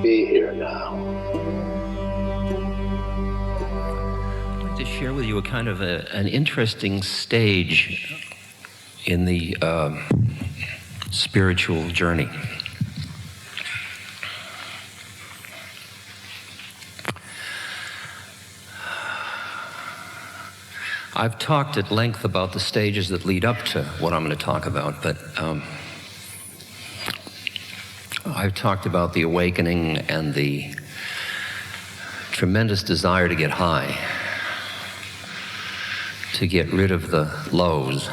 Be here now. I'd like to share with you a kind of an interesting stage in the spiritual journey. I've talked at length about the stages that lead up to what I'm going to talk about, but I've talked about the awakening and the tremendous desire to get high, to get rid of the lows,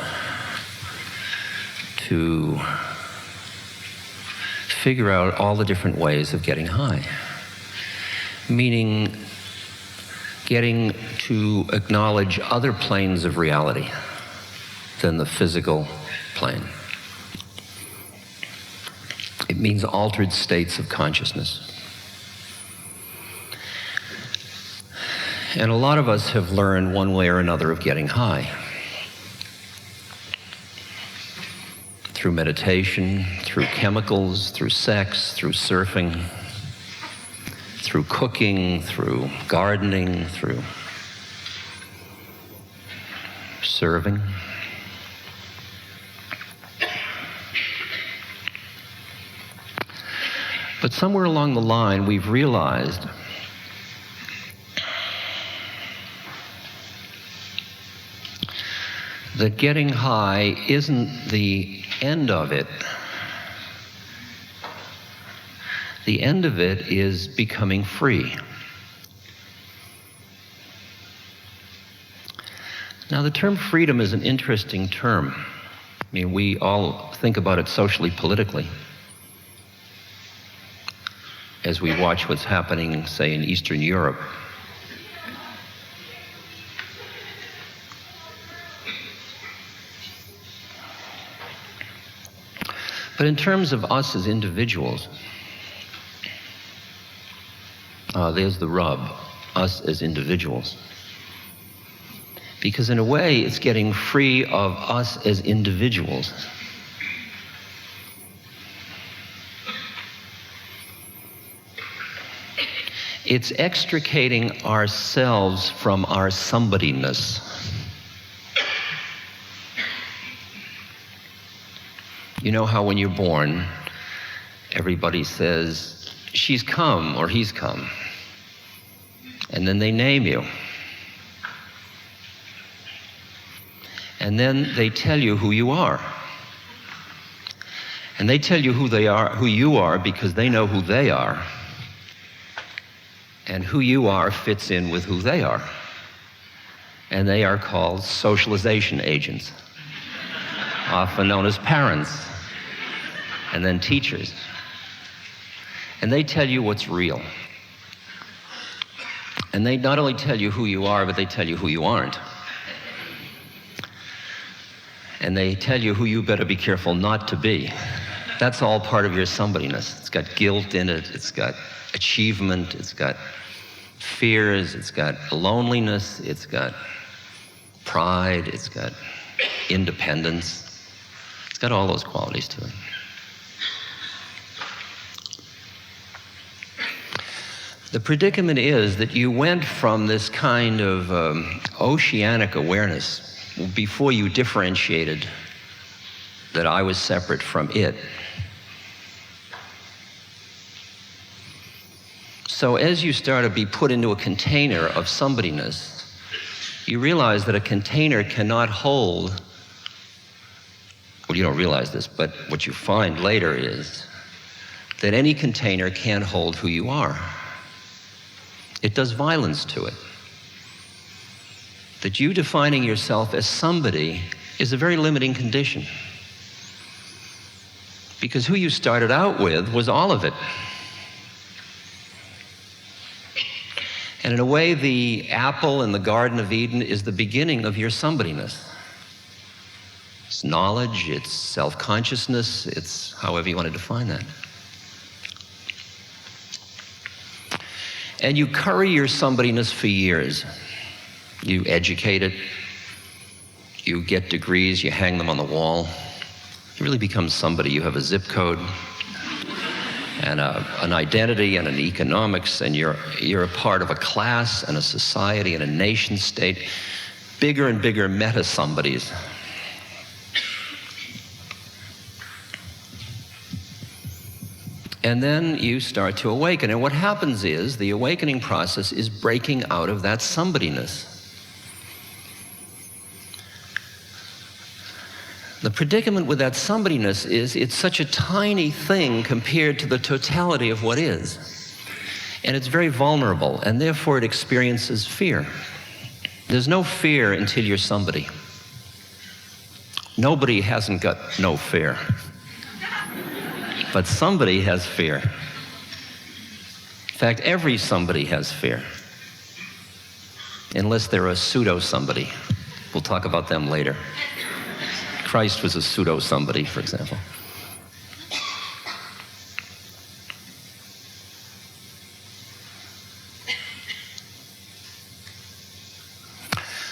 to figure out all the different ways of getting high, meaning getting to acknowledge other planes of reality than the physical plane. It means altered states of consciousness. And a lot of us have learned one way or another of getting high. Through meditation, through chemicals, through sex, through surfing, through cooking, through gardening, through serving. But somewhere along the line, we've realized that getting high isn't the end of it. The end of it is becoming free. Now, the term freedom is an interesting term. I mean, we all think about it socially, politically, as we watch what's happening, say, in Eastern Europe. But in terms of us as individuals, there's the rub, us as individuals. Because in a way, it's getting free of us as individuals. It's extricating ourselves from our somebodyness. You know how when you're born, everybody says, she's come or he's come. And then they name you. And then they tell you who you are. And they tell you who you are because they know who they are. And who you are fits in with who they are. And they are called socialization agents, often known as parents, and then teachers. And they tell you what's real. And they not only tell you who you are, but they tell you who you aren't. And they tell you who you better be careful not to be. That's all part of your somebodyness. It's got guilt in it, it's got achievement, it's got fears, it's got loneliness, it's got pride, it's got independence. It's got all those qualities to it. The predicament is that you went from this kind of oceanic awareness before you differentiated that I was separate from it. So as you start to be put into a container of somebodyness, you realize that a container cannot hold, well, you don't realize this, but what you find later is that any container can't hold who you are. It does violence to it. That you defining yourself as somebody is a very limiting condition. Because who you started out with was all of it. And in a way, the apple in the Garden of Eden is the beginning of your somebodyness. It's knowledge, it's self-consciousness, it's however you want to define that. And you curry your somebodyness for years. You educate it, you get degrees, you hang them on the wall. You really become somebody. You have a zip code, and an identity and an economics, and you're a part of a class and a society and a nation state, bigger and bigger meta-somebodies. And then you start to awaken. And what happens is the awakening process is breaking out of that somebodyness. The predicament with that somebodyness is it's such a tiny thing compared to the totality of what is. And it's very vulnerable, and therefore it experiences fear. There's no fear until you're somebody. Nobody hasn't got no fear. But somebody has fear. In fact, every somebody has fear. Unless they're a pseudo-somebody. We'll talk about them later. Christ was a pseudo-somebody, for example.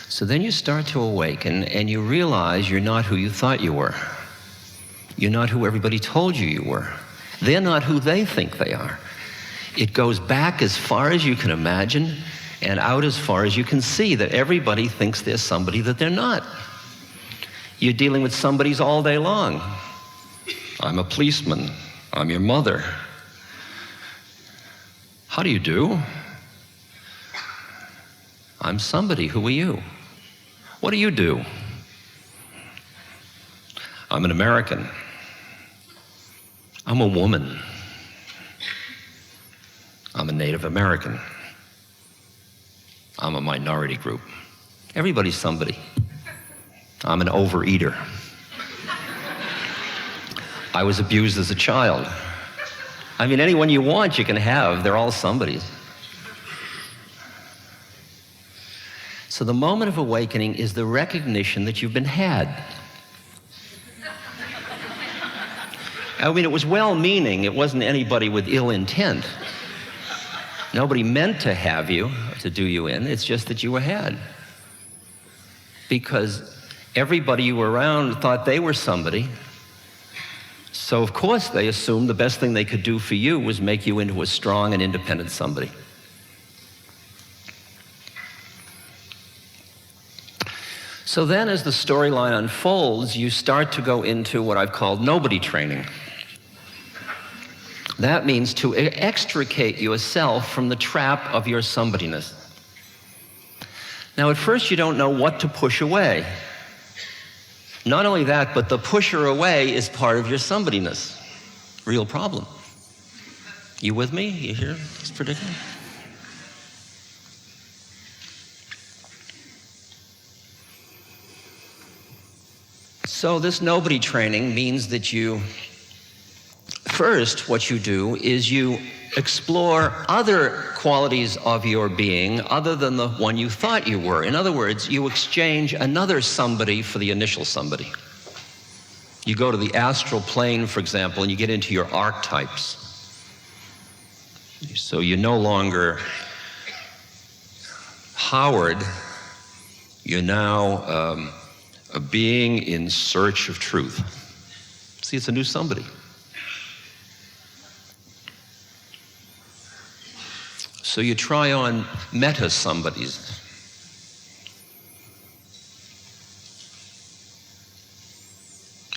So then you start to awaken and you realize you're not who you thought you were. You're not who everybody told you were. They're not who they think they are. It goes back as far as you can imagine and out as far as you can see that everybody thinks they're somebody that they're not. You're dealing with somebodies all day long. I'm a policeman. I'm your mother. How do you do? I'm somebody. Who are you? What do you do? I'm an American. I'm a woman. I'm a Native American. I'm a minority group. Everybody's somebody. I'm an overeater. I was abused as a child. I mean, anyone you want, you can have. They're all somebodies. So the moment of awakening is the recognition that you've been had. I mean, it was well-meaning. It wasn't anybody with ill intent. Nobody meant to have you, to do you in. It's just that you were had. Because everybody you were around thought they were somebody. So, of course, they assumed the best thing they could do for you was make you into a strong and independent somebody. So then, as the storyline unfolds, you start to go into what I've called nobody training. That means to extricate yourself from the trap of your somebodyness. Now, at first, you don't know what to push away. Not only that, but the pusher away is part of your somebodyness. Real problem. You with me? You hear this predicament? So this nobody training means that first, what you do is you explore other qualities of your being other than the one you thought you were. In other words, you exchange another somebody for the initial somebody. You go to the astral plane, for example, and you get into your archetypes. So you're no longer Howard, you're now a being in search of truth. See, it's a new somebody. So you try on meta-somebodies.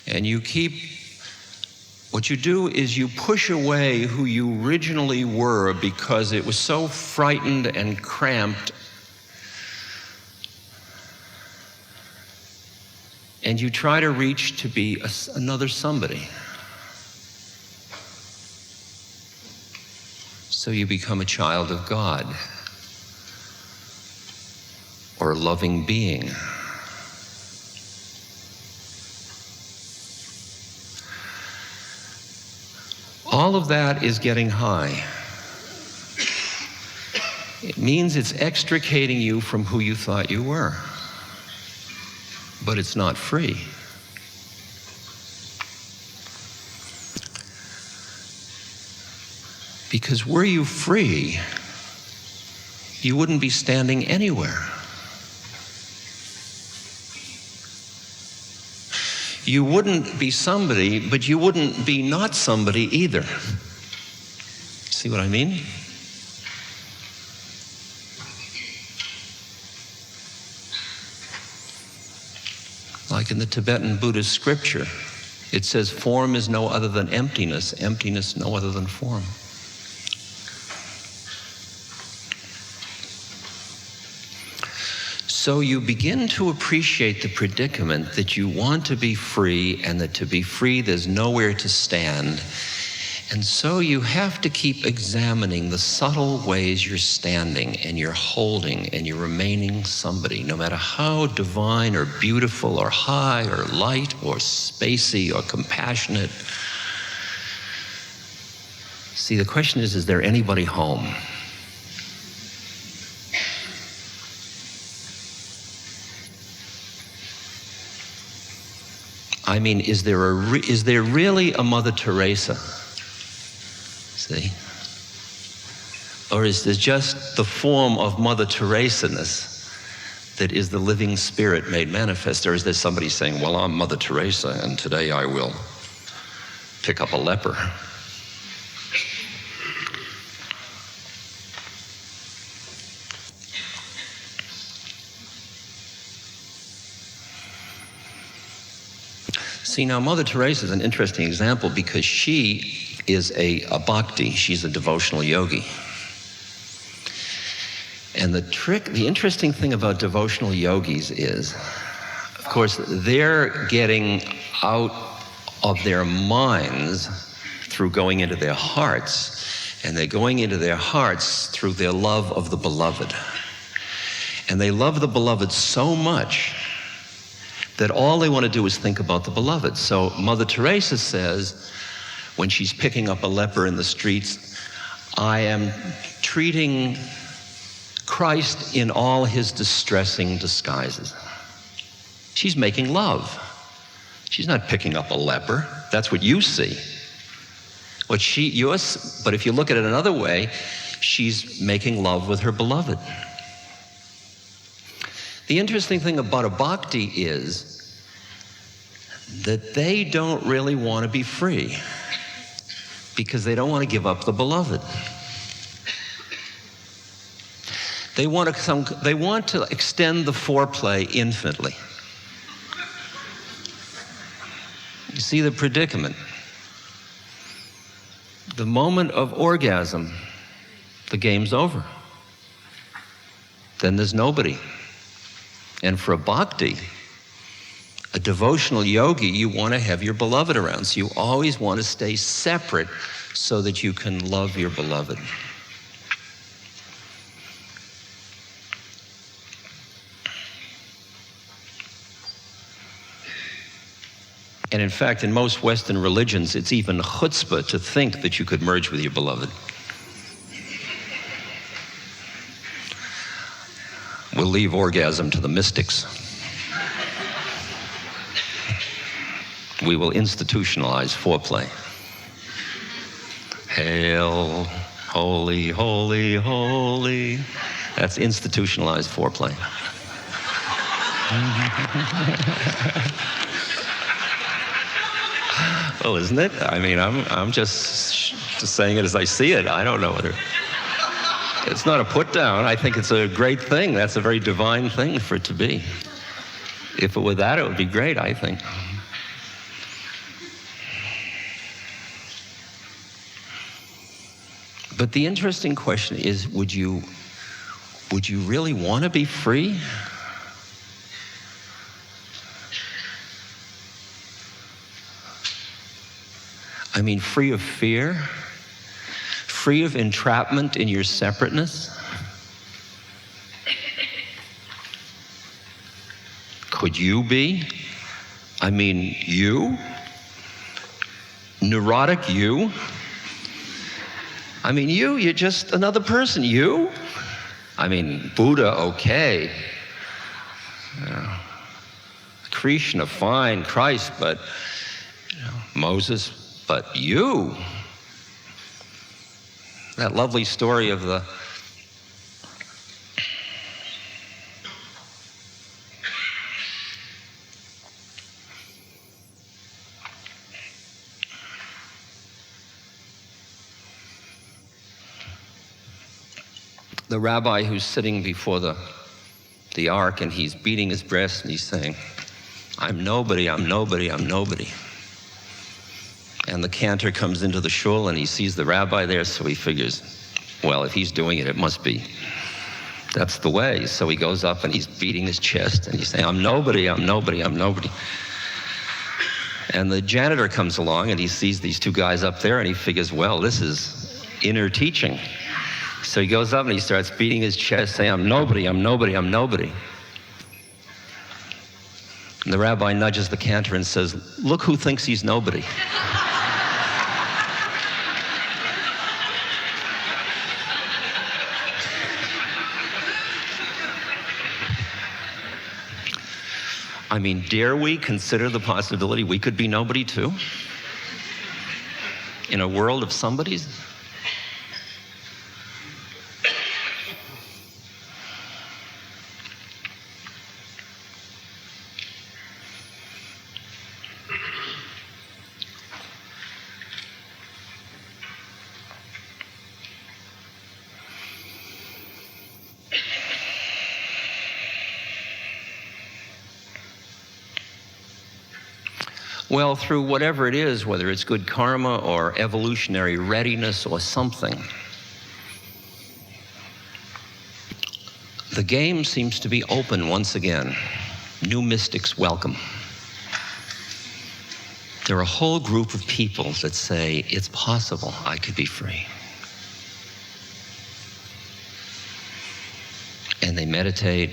And what you do is you push away who you originally were because it was so frightened and cramped. And you try to reach to be another somebody. So you become a child of God, or a loving being. All of that is getting high. It means it's extricating you from who you thought you were. But it's not free. Because were you free, you wouldn't be standing anywhere. You wouldn't be somebody, but you wouldn't be not somebody either. See what I mean? Like in the Tibetan Buddhist scripture, it says form is no other than emptiness, emptiness no other than form. So you begin to appreciate the predicament that you want to be free, and that to be free there's nowhere to stand. And so you have to keep examining the subtle ways you're standing and you're holding and you're remaining somebody, no matter how divine or beautiful or high or light or spacey or compassionate. See, the question is there anybody home? I mean, is there really a Mother Teresa? See? Or is there just the form of Mother Teresa-ness that is the living spirit made manifest? Or is there somebody saying, well, I'm Mother Teresa, and today I will pick up a leper? See, now Mother Teresa is an interesting example because she is a bhakti. She's a devotional yogi. And the interesting thing about devotional yogis is, of course, they're getting out of their minds through going into their hearts. And they're going into their hearts through their love of the beloved. And they love the beloved so much that all they want to do is think about the beloved. So Mother Teresa says, when she's picking up a leper in the streets, I am treating Christ in all his distressing disguises. She's making love. She's not picking up a leper. That's what you see. But if you look at it another way, she's making love with her beloved. The interesting thing about a bhakti is that they don't really want to be free because they don't want to give up the beloved. They want to extend the foreplay infinitely. You see the predicament. The moment of orgasm, the game's over. Then there's nobody. And for a bhakti, a devotional yogi, you want to have your beloved around. So you always want to stay separate so that you can love your beloved. And in fact, in most Western religions, it's even chutzpah to think that you could merge with your beloved. We'll leave orgasm to the mystics. We will institutionalize foreplay. Hail, holy, holy, holy. That's institutionalized foreplay. Well, isn't it? I mean, I'm just saying it as I see it. I don't know whether... It's not a put down. I think it's a great thing. That's a very divine thing for it to be. If it were that, it would be great, I think. But the interesting question is, would you really want to be free? I mean, free of fear? Free of entrapment in your separateness? Could you be? I mean, you? Neurotic you? I mean, you're just another person. You? I mean, Buddha, okay. Krishna, fine. Christ, but Moses, but you? That lovely story of the the rabbi who's sitting before the ark, and he's beating his breast and he's saying, I'm nobody, I'm nobody, I'm nobody. And the cantor comes into the shul and he sees the rabbi there, so he figures, well, if he's doing it, it must be, that's the way. So he goes up and he's beating his chest and he's saying, I'm nobody, I'm nobody, I'm nobody. And the janitor comes along and he sees these two guys up there and he figures, well, this is inner teaching. So he goes up and he starts beating his chest, saying, I'm nobody, I'm nobody, I'm nobody. And the rabbi nudges the cantor and says, look who thinks he's nobody. I mean, dare we consider the possibility we could be nobody too? In a world of somebodies? Well, through whatever it is, whether it's good karma or evolutionary readiness or something, the game seems to be open once again. New mystics welcome. There are a whole group of people that say, it's possible I could be free. And they meditate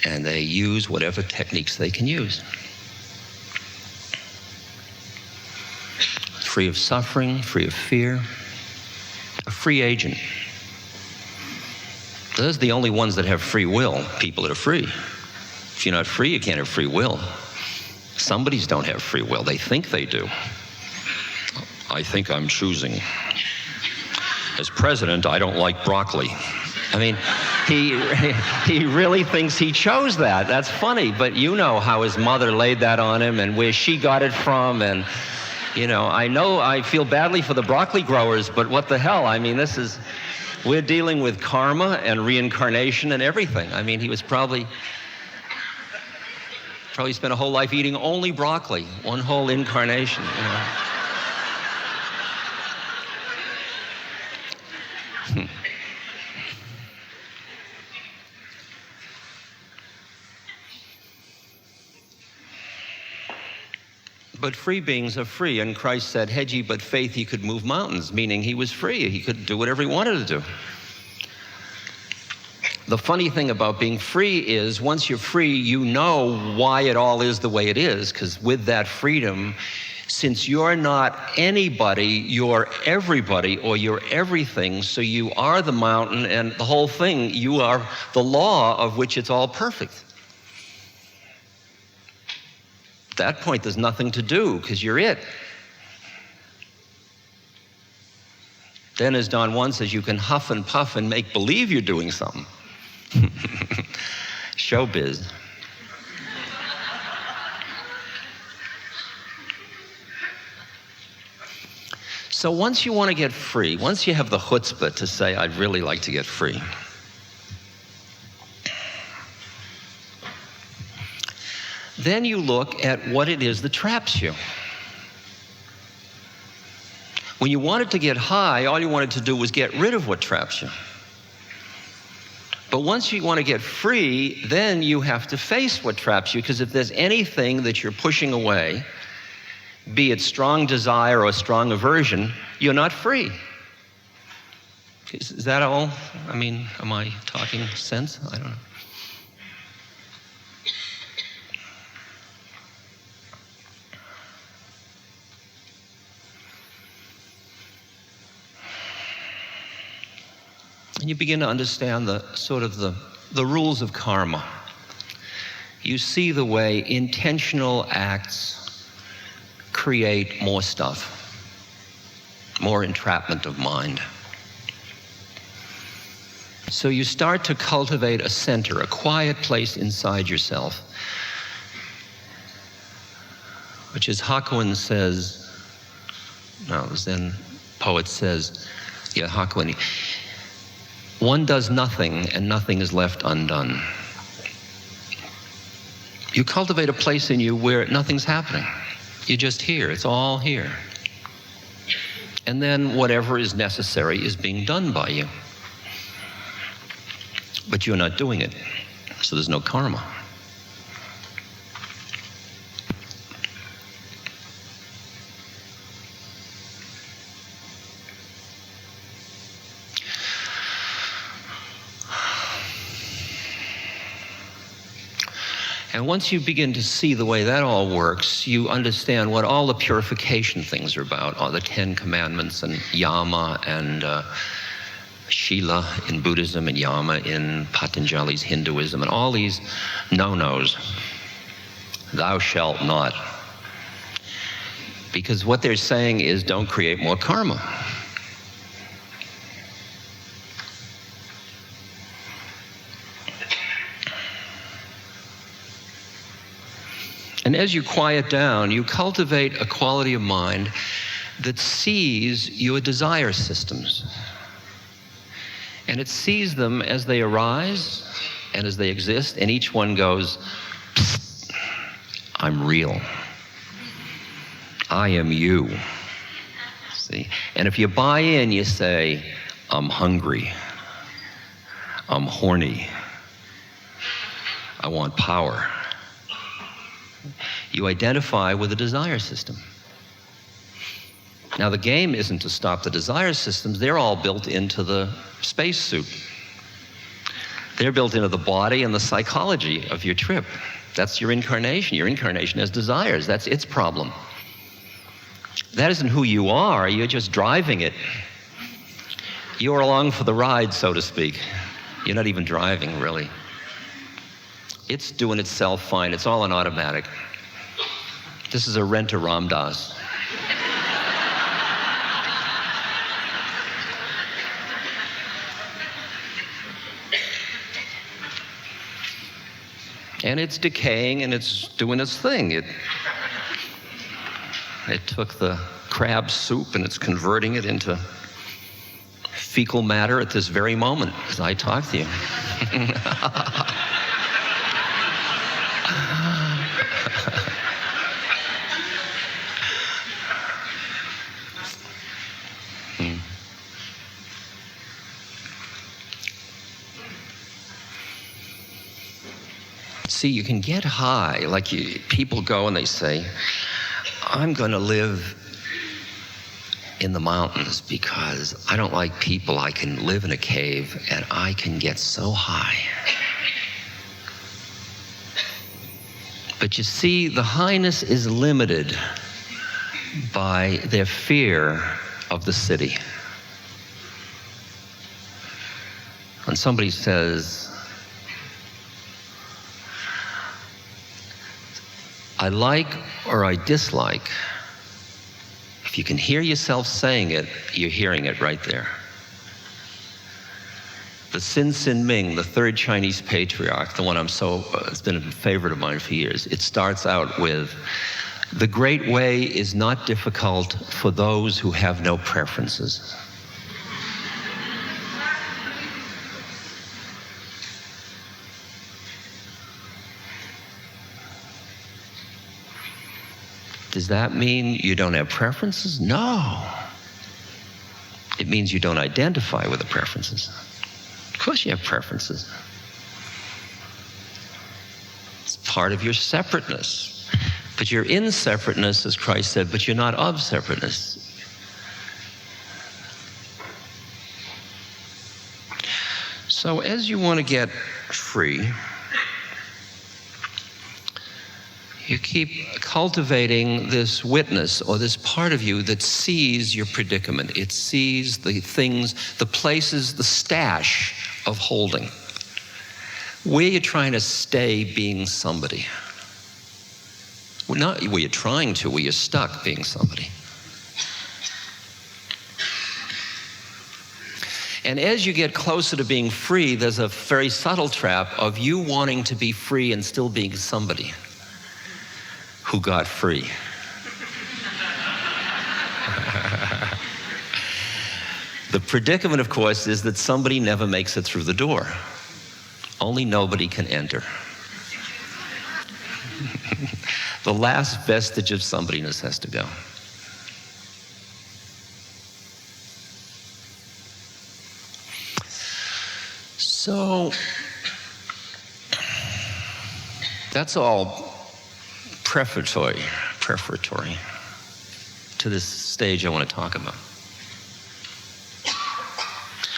and they use whatever techniques they can use. Free of suffering, free of fear, a free agent. Those are the only ones that have free will, people that are free. If you're not free, you can't have free will. Somebodies don't have free will. They think they do. I think I'm choosing. As president, I don't like broccoli. I mean, he really thinks he chose that. That's funny, but you know how his mother laid that on him and where she got it from, and you know I feel badly for the broccoli growers, but what the hell? I mean, we're dealing with karma and reincarnation and everything. I mean, he was probably spent a whole life eating only broccoli, one whole incarnation, you know. But free beings are free, and Christ said, had ye but faith, he could move mountains, meaning he was free. He could do whatever he wanted to do. The funny thing about being free is once you're free, you know why it all is the way it is, because with that freedom, since you're not anybody, you're everybody, or you're everything, so you are the mountain and the whole thing, you are the law of which it's all perfect. At that point, there's nothing to do, because you're it. Then, as Don Juan says, you can huff and puff and make believe you're doing something. Showbiz. So once you want to get free, once you have the chutzpah to say, I'd really like to get free, then you look at what it is that traps you. When you wanted to get high, all you wanted to do was get rid of what traps you. But once you want to get free, then you have to face what traps you, because if there's anything that you're pushing away, be it strong desire or strong aversion, you're not free. Is that all? I mean, am I talking sense? I don't know. And you begin to understand the rules of karma. You see the way intentional acts create more stuff, more entrapment of mind. So you start to cultivate a center, a quiet place inside yourself, which as Hakuin says, the Zen poet says, Hakuin, one does nothing and nothing is left undone. You cultivate a place in you where nothing's happening. You're just here. It's all here. And then whatever is necessary is being done by you. But you're not doing it, so there's no karma. And once you begin to see the way that all works, you understand what all the purification things are about, all the 10 Commandments and Yama and Shila in Buddhism and Yama in Patanjali's Hinduism and all these no-nos. Thou shalt not. Because what they're saying is don't create more karma. And as you quiet down, you cultivate a quality of mind that sees your desire systems. And it sees them as they arise and as they exist, and each one goes, "Psst, I'm real. I am you." See? And if you buy in, you say, "I'm hungry. I'm horny. I want power." You identify with the desire system. Now, the game isn't to stop the desire systems. They're all built into the spacesuit. They're built into the body and the psychology of your trip. That's your incarnation. Your incarnation has desires. That's its problem. That isn't who you are. You're just driving it. You're along for the ride, so to speak. You're not even driving, really. It's doing itself fine. It's all an automatic. This is a rent a Ram Dass. And it's decaying and it's doing its thing. It took the crab soup and it's converting it into fecal matter at this very moment as I talk to you. See, you can get high, like people go and they say, I'm going to live in the mountains because I don't like people. I can live in a cave and I can get so high. But you see, the highness is limited by their fear of the city. When somebody says, I like or I dislike, if you can hear yourself saying it, you're hearing it right there. The Sin Ming, the third Chinese patriarch, the one it's been a favorite of mine for years, it starts out with, the great way is not difficult for those who have no preferences. Does that mean you don't have preferences? No. It means you don't identify with the preferences. Of course you have preferences. It's part of your separateness. But you're in separateness, as Christ said, but you're not of separateness. So as you want to get free, you keep cultivating this witness or this part of you that sees your predicament. It sees the things, the places, the stash of holding. Where you're trying to stay being somebody. Well, not where you're trying to, where you're stuck being somebody. And as you get closer to being free, there's a very subtle trap of you wanting to be free and still being somebody who got free. The predicament, of course, is that somebody never makes it through the door. Only nobody can enter. The last vestige of somebodyness has to go. So, that's all prefatory to this stage I want to talk about.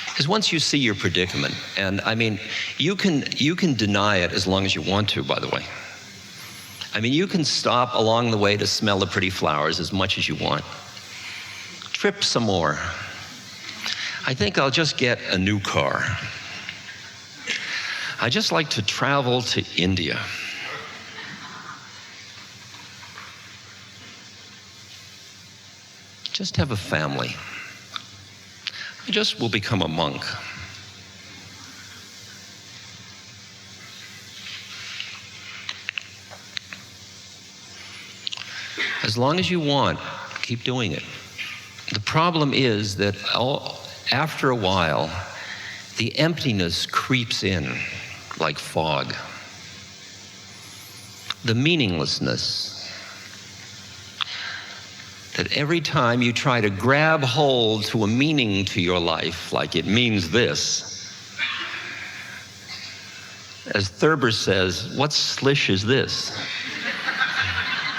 Because once you see your predicament, and I mean, you can deny it as long as you want to, by the way. I mean, you can stop along the way to smell the pretty flowers as much as you want. Trip some more. I think I'll just get a new car. I just like to travel to India. Just have a family. I just will become a monk. As long as you want, keep doing it. The problem is that after a while, the emptiness creeps in like fog. The meaninglessness. That every time you try to grab hold to a meaning to your life, like it means this, as Thurber says, what slish is this?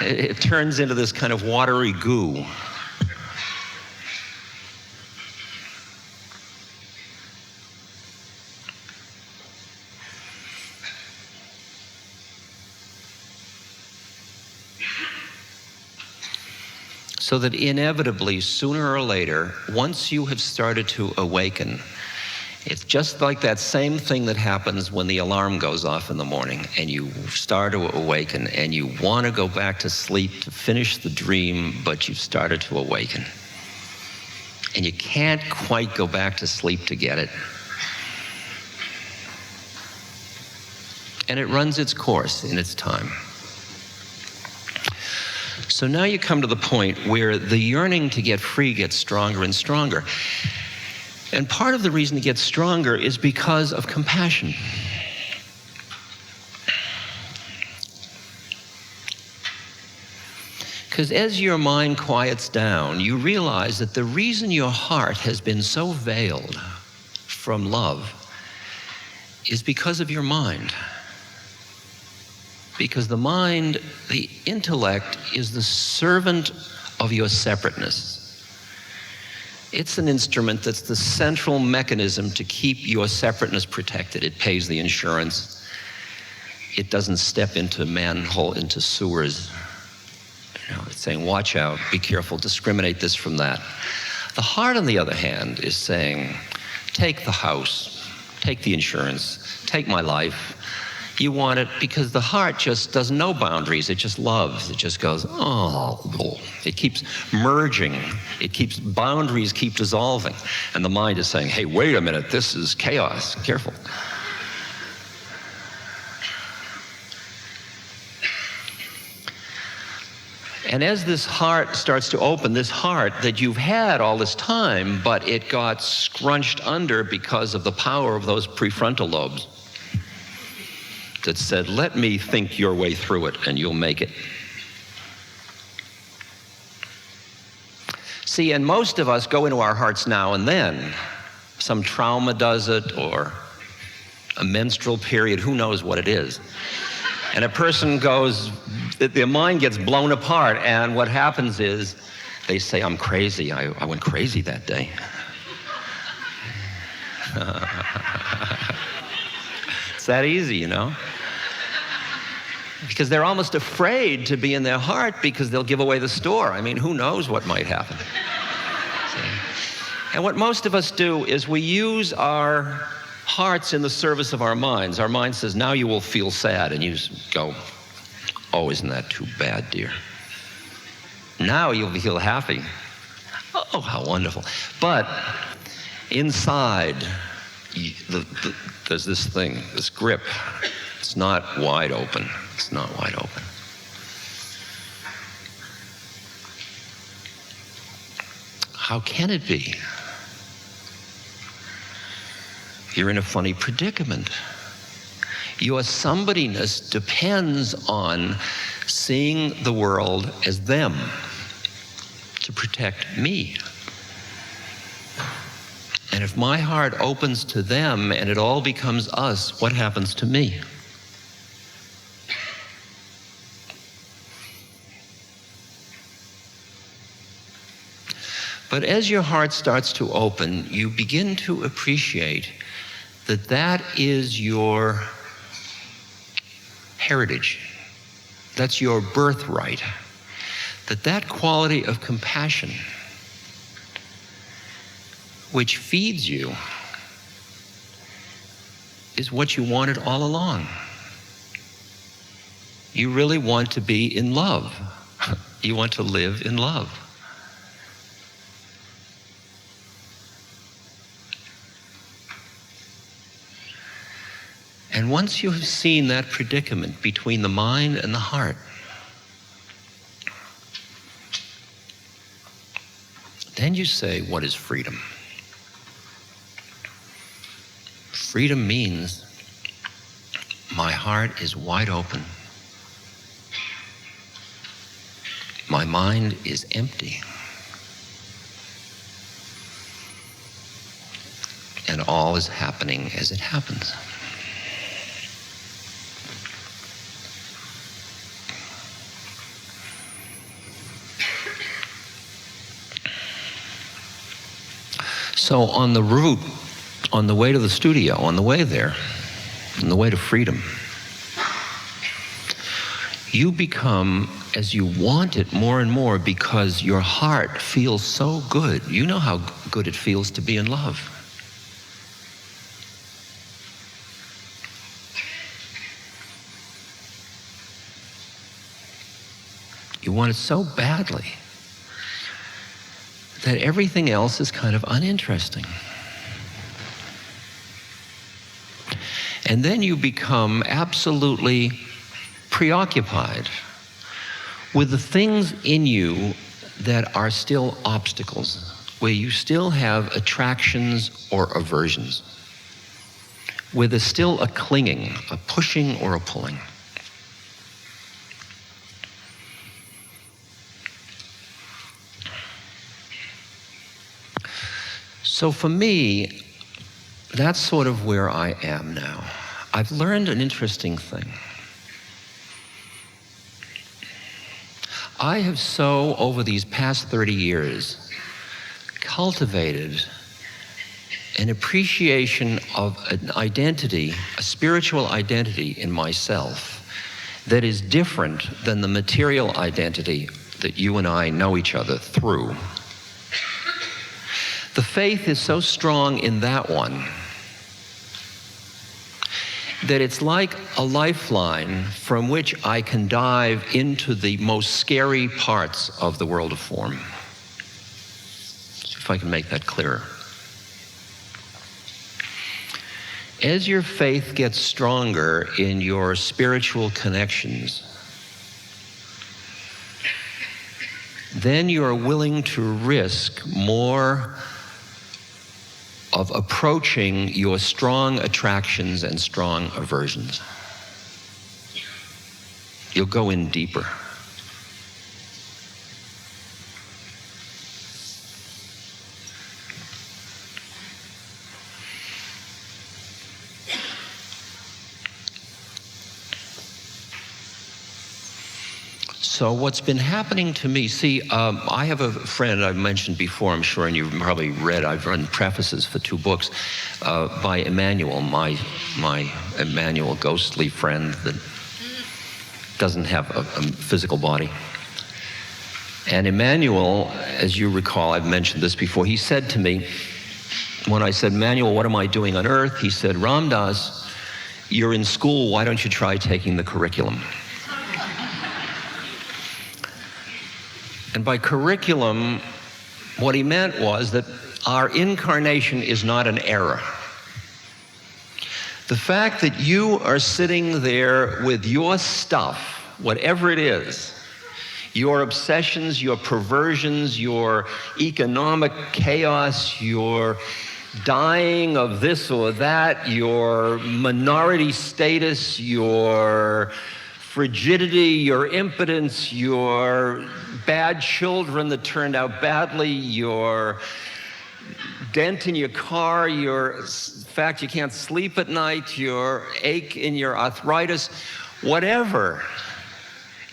It turns into this kind of watery goo. So that inevitably, sooner or later, once you have started to awaken, it's just like that same thing that happens when the alarm goes off in the morning and you start to awaken and you want to go back to sleep to finish the dream, but you've started to awaken. And you can't quite go back to sleep to get it. And it runs its course in its time. So now you come to the point where the yearning to get free gets stronger and stronger. And part of the reason it gets stronger is because of compassion. Because as your mind quiets down, you realize that the reason your heart has been so veiled from love is because of your mind. Because the mind, the intellect, is the servant of your separateness. It's an instrument that's the central mechanism to keep your separateness protected. It pays the insurance. It doesn't step into into sewers. It's saying, watch out, be careful, discriminate this from that. The heart, on the other hand, is saying, take the house, take the insurance, take my life. You want it because the heart just doesn't know boundaries. It just loves. It just goes, oh. It keeps merging. Boundaries keep dissolving. And the mind is saying, hey, wait a minute, this is chaos. Careful. And as this heart starts to open, this heart that you've had all this time, but it got scrunched under because of the power of those prefrontal lobes, that said, let me think your way through it and you'll make it. See, and most of us go into our hearts now and then. Some trauma does it, or a menstrual period, who knows what it is. And a person goes, their mind gets blown apart, and what happens is they say, I'm crazy, I went crazy that day. It's that easy, you know? Because they're almost afraid to be in their heart because they'll give away the store. I mean, who knows what might happen? And what most of us do is we use our hearts in the service of our minds. Our mind says, now you will feel sad, and you just go, oh, isn't that too bad, dear? Now you'll feel happy. Oh, how wonderful. But inside, there's this thing, this grip. It's not wide open. It's not wide open. How can it be? you're in a funny predicament. Your somebodyness depends on seeing the world as them to protect me. And if my heart opens to them and it all becomes us, what happens to me? But as your heart starts to open, you begin to appreciate that that is your heritage. That's your birthright. That quality of compassion, which feeds you, is what you wanted all along. You really want to be in love. You want to live in love. And once you have seen that predicament between the mind and the heart, then you say, what is freedom? Freedom means my heart is wide open. My mind is empty. And all is happening as it happens. So on the route, on the way to the studio, on the way there, on the way to freedom, you become as you want it more and more because your heart feels so good. You know how good it feels to be in love. You want it so badly that everything else is kind of uninteresting. And then you become absolutely preoccupied with the things in you that are still obstacles, where you still have attractions or aversions, where there's still a clinging, a pushing or a pulling. So for me, that's sort of where I am now. I've learned an interesting thing. I have so, over these past 30 years, cultivated an appreciation of an identity, a spiritual identity in myself that is different than the material identity that you and I know each other through. The faith is so strong in that one that it's like a lifeline from which I can dive into the most scary parts of the world of form. See if I can make that clearer. As your faith gets stronger in your spiritual connections, then you are willing to risk more of approaching your strong attractions and strong aversions. You'll go in deeper. So what's been happening to me, I have a friend I've mentioned before, I'm sure, and you've probably read, I've written prefaces for 2 books by Emmanuel, my Emmanuel ghostly friend that doesn't have a physical body. And Emmanuel, as you recall, I've mentioned this before, he said to me, when I said, Emmanuel, what am I doing on earth? He said, Ram Dass, you're in school, why don't you try taking the curriculum? And by curriculum, what he meant was that our incarnation is not an error. The fact that you are sitting there with your stuff, whatever it is, your obsessions, your perversions, your economic chaos, your dying of this or that, your minority status, your frigidity, your impotence, your bad children that turned out badly, your dent in your car, your fact you can't sleep at night, your ache in your arthritis, whatever.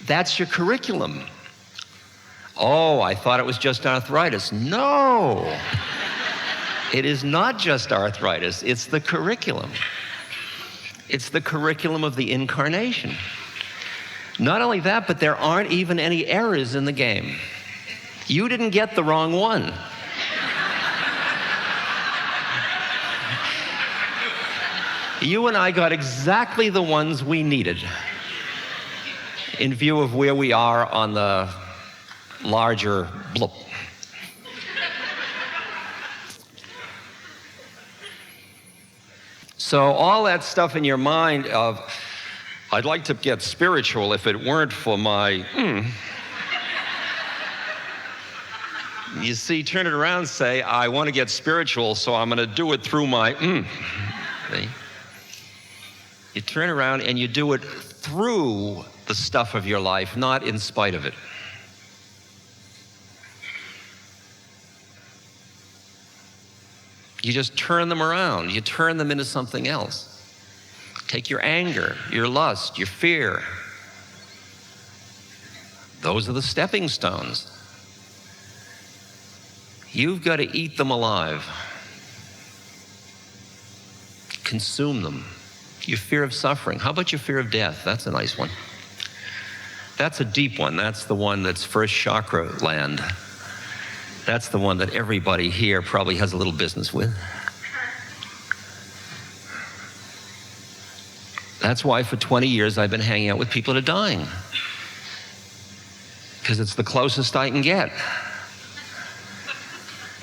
That's your curriculum. Oh, I thought it was just arthritis. No, it is not just arthritis. It's the curriculum. It's the curriculum of the Incarnation. Not only that, but there aren't even any errors in the game. You didn't get the wrong one. You and I got exactly the ones we needed in view of where we are on the larger blip. So all that stuff in your mind of, I'd like to get spiritual if it weren't for my You see, turn it around and say, I want to get spiritual, so I'm going to do it through my See? You turn around and you do it through the stuff of your life, not in spite of it. You just turn them around. You turn them into something else. Take your anger, your lust, your fear. Those are the stepping stones. You've got to eat them alive. Consume them. Your fear of suffering. How about your fear of death? That's a nice one. That's a deep one. That's the one that's first chakra land. That's the one that everybody here probably has a little business with. That's why for 20 years I've been hanging out with people that are dying. Because it's the closest I can get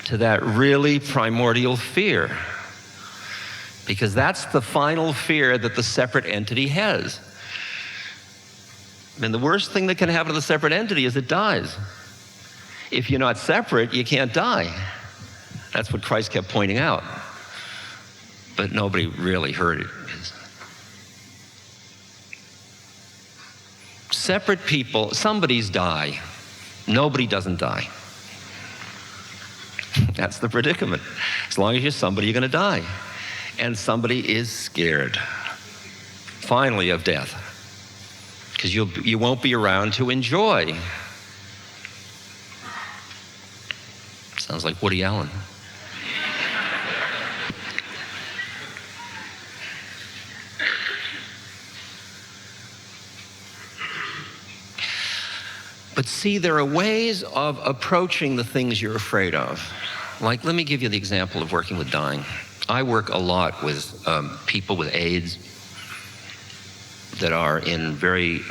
to that really primordial fear. Because that's the final fear that the separate entity has. And the worst thing that can happen to the separate entity is it dies. If you're not separate, you can't die. That's what Christ kept pointing out. But nobody really heard it. Separate people, somebody's die. Nobody doesn't die. That's the predicament. As long as you're somebody, you're going to die. And somebody is scared, finally, of death. Because you won't be around to enjoy. Sounds like Woody Allen. But see, there are ways of approaching the things you're afraid of. Like, let me give you the example of working with dying. I work a lot with people with AIDS that are in very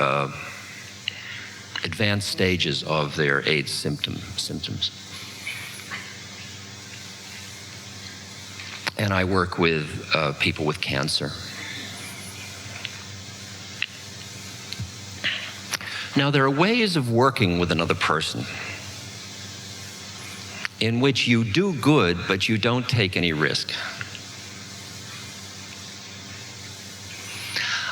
advanced stages of their AIDS symptoms. And I work with people with cancer. Now, there are ways of working with another person in which you do good, but you don't take any risk.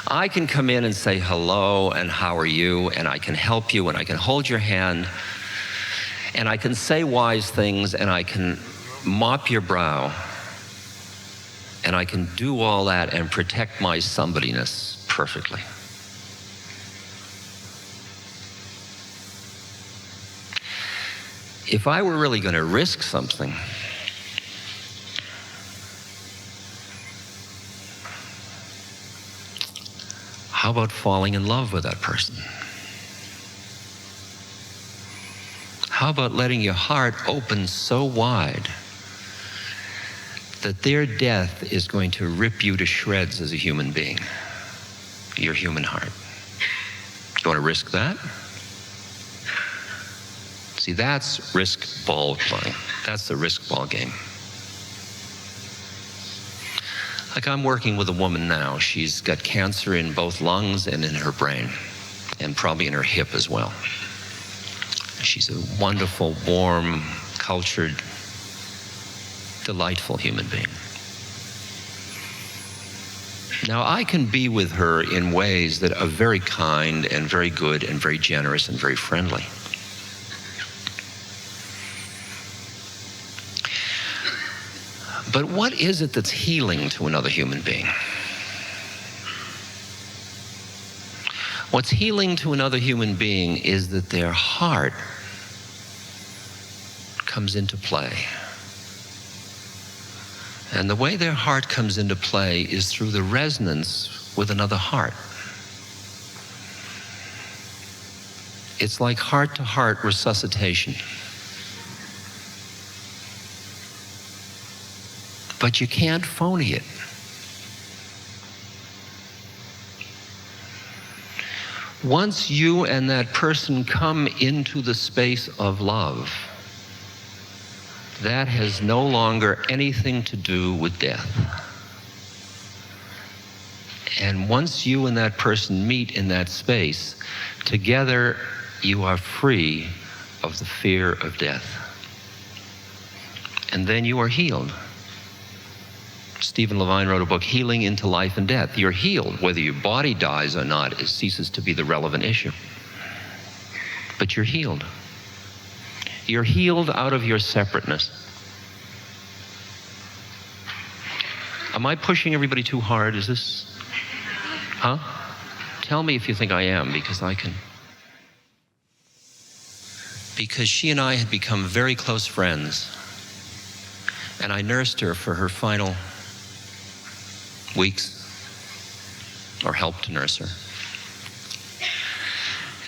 I can come in and say hello and how are you, and I can help you, and I can hold your hand, and I can say wise things, and I can mop your brow, and I can do all that and protect my somebodyness perfectly. If I were really going to risk something, how about falling in love with that person? How about letting your heart open so wide that their death is going to rip you to shreds as a human being, your human heart? You want to risk that? See, that's risk ball playing. That's the risk ball game. Like, I'm working with a woman now. She's got cancer in both lungs and in her brain, and probably in her hip as well. She's a wonderful, warm, cultured, delightful human being. Now, I can be with her in ways that are very kind and very good and very generous and very friendly. But what is it that's healing to another human being? What's healing to another human being is that their heart comes into play. And the way their heart comes into play is through the resonance with another heart. It's like heart-to-heart resuscitation. But you can't phony it. Once you and that person come into the space of love, that has no longer anything to do with death. And once you and that person meet in that space, together you are free of the fear of death. And then you are healed. Stephen Levine wrote a book, Healing into Life and Death. You're healed. Whether your body dies or not, it ceases to be the relevant issue. But you're healed. You're healed out of your separateness. Am I pushing everybody too hard? Is this, huh? Tell me if you think I am, because I can. Because she and I had become very close friends, and I nursed her for her final weeks, or helped to nurse her.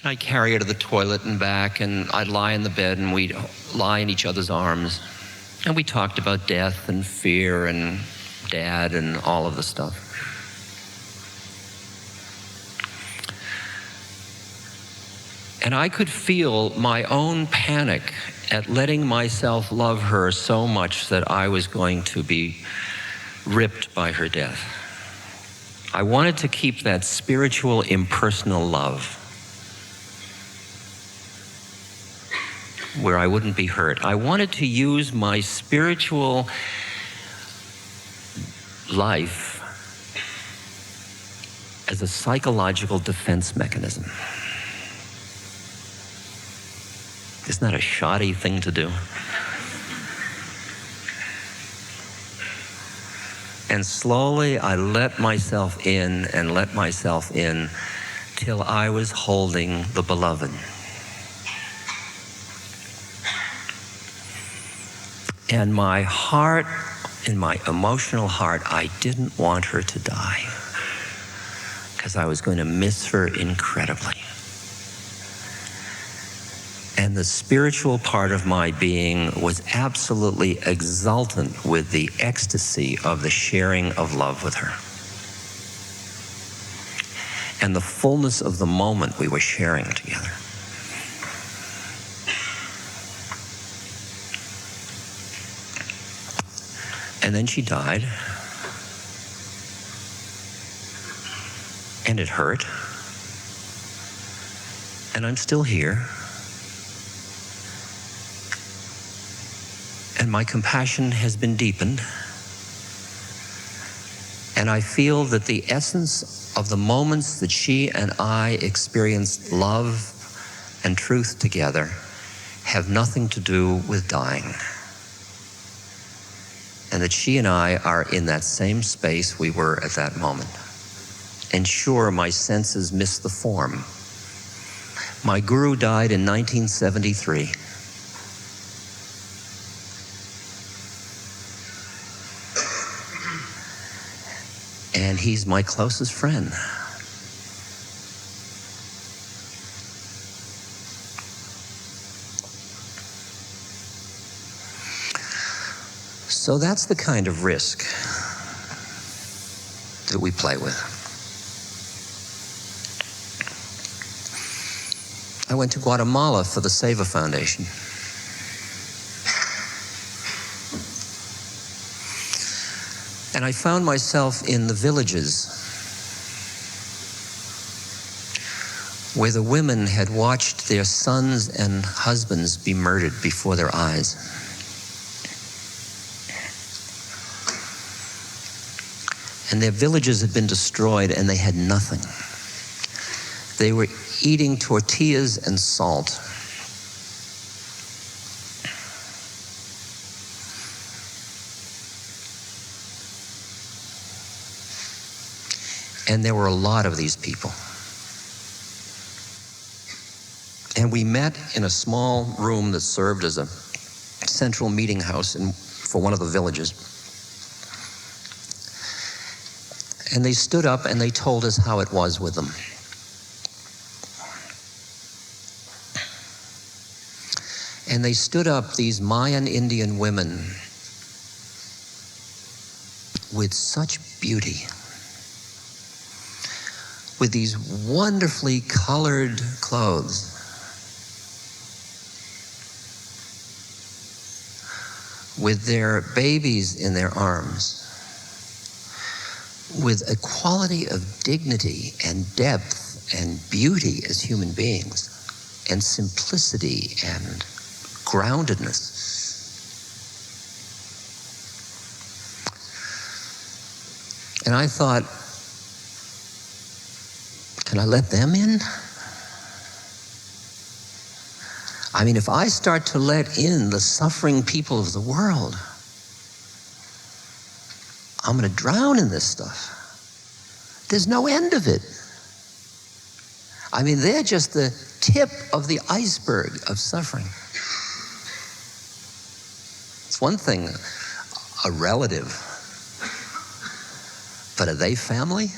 And I'd carry her to the toilet and back, and I'd lie in the bed, and we'd lie in each other's arms. And we talked about death and fear and Dad and all of the stuff. And I could feel my own panic at letting myself love her so much that I was going to be ripped by her death. I wanted to keep that spiritual, impersonal love where I wouldn't be hurt. I wanted to use my spiritual life as a psychological defense mechanism. Isn't that a shoddy thing to do? And slowly I let myself in and let myself in till I was holding the beloved. And my heart, in my emotional heart, I didn't want her to die because I was going to miss her incredibly. And the spiritual part of my being was absolutely exultant with the ecstasy of the sharing of love with her. And the fullness of the moment we were sharing together. And then she died. And it hurt. And I'm still here. And my compassion has been deepened. And I feel that the essence of the moments that she and I experienced love and truth together have nothing to do with dying. And that she and I are in that same space we were at that moment. And sure, my senses missed the form. My guru died in 1973. And he's my closest friend. So that's the kind of risk that we play with. I went to Guatemala for the Seva Foundation. And I found myself in the villages where the women had watched their sons and husbands be murdered before their eyes. And their villages had been destroyed and they had nothing. They were eating tortillas and salt. And there were a lot of these people. And we met in a small room that served as a central meeting house for one of the villages. And they stood up and they told us how it was with them. And they stood up, these Mayan Indian women, with such beauty, with these wonderfully colored clothes, with their babies in their arms, with a quality of dignity and depth and beauty as human beings, and simplicity and groundedness. And I thought, can I let them in? I mean, if I start to let in the suffering people of the world, I'm going to drown in this stuff. There's no end of it. I mean, they're just the tip of the iceberg of suffering. It's one thing, a relative, but are they family?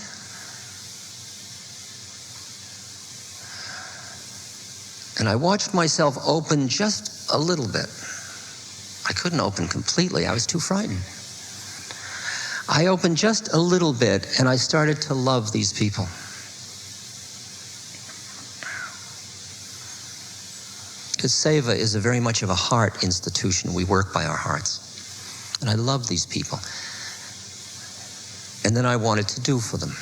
And I watched myself open just a little bit. I couldn't open completely. I was too frightened. I opened just a little bit, and I started to love these people. Because Seva is very much of a heart institution. We work by our hearts. And I love these people. And then I wanted to do for them,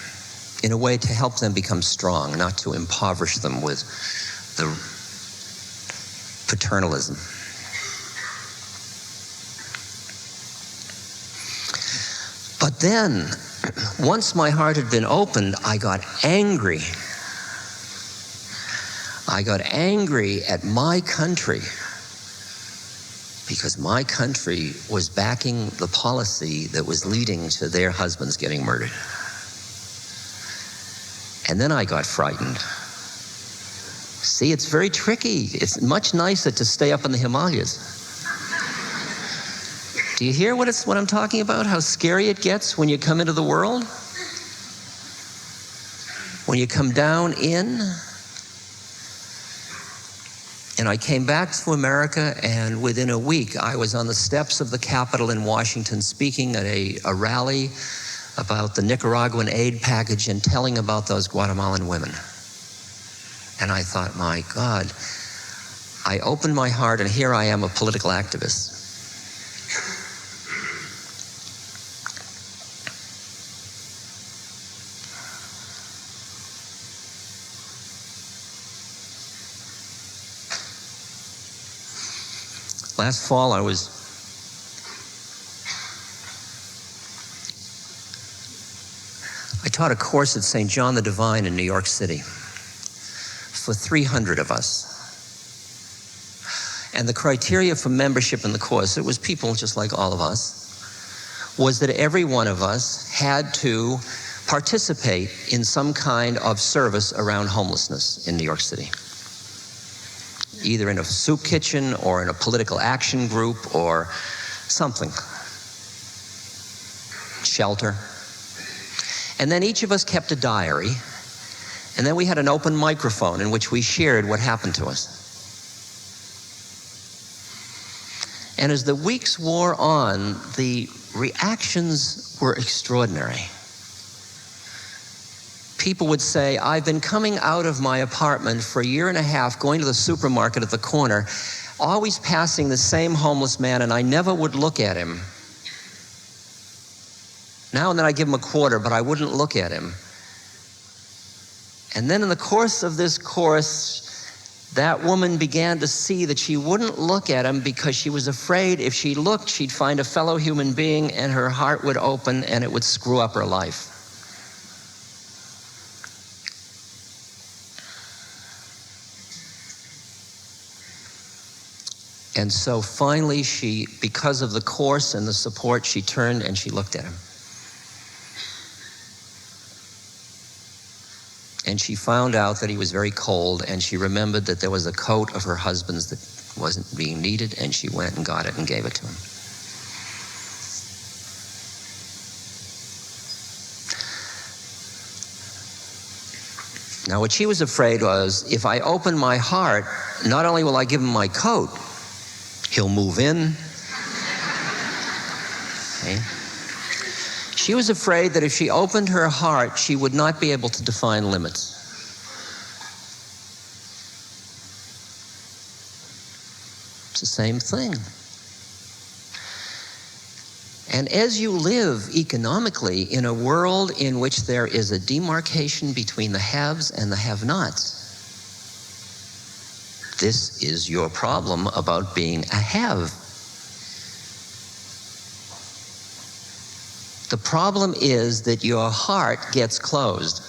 in a way to help them become strong, not to impoverish them with the paternalism. But then, once my heart had been opened, I got angry. I got angry at my country because my country was backing the policy that was leading to their husbands getting murdered. And then I got frightened. See, it's very tricky. It's much nicer to stay up in the Himalayas. Do you hear what I'm talking about? How scary it gets when you come into the world? When you come down in? And I came back to America, and within a week, I was on the steps of the Capitol in Washington speaking at a rally about the Nicaraguan aid package and telling about those Guatemalan women. And I thought, my God, I opened my heart, and here I am, a political activist. Last fall, I taught a course at St. John the Divine in New York City for 300 of us. And the criteria for membership in the course, it was people just like all of us, was that every one of us had to participate in some kind of service around homelessness in New York City. Either in a soup kitchen or in a political action group or something. Shelter. And then each of us kept a diary, and then we had an open microphone in which we shared what happened to us. And as the weeks wore on, the reactions were extraordinary. People would say, I've been coming out of my apartment for a year and a half, going to the supermarket at the corner, always passing the same homeless man, and I never would look at him. Now and then I give him a quarter, but I wouldn't look at him. And then in the course of this course, that woman began to see that she wouldn't look at him because she was afraid if she looked, she'd find a fellow human being and her heart would open and it would screw up her life. And so finally she, because of the course and the support, she turned and she looked at him. And she found out that he was very cold, and she remembered that there was a coat of her husband's that wasn't being needed, and she went and got it and gave it to him. Now what she was afraid was, if I open my heart, not only will I give him my coat, he'll move in. Okay? She was afraid that if she opened her heart, she would not be able to define limits. It's the same thing. And as you live economically in a world in which there is a demarcation between the haves and the have-nots, this is your problem about being a have. The problem is that your heart gets closed.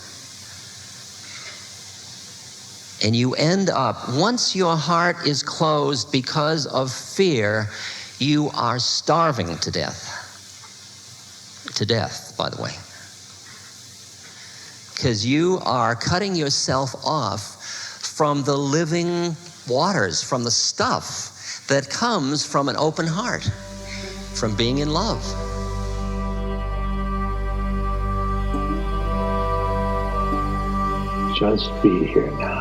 And you end up, once your heart is closed because of fear, you are starving to death. To death, by the way. Because you are cutting yourself off from the living waters, from the stuff that comes from an open heart, from being in love. Just be here now.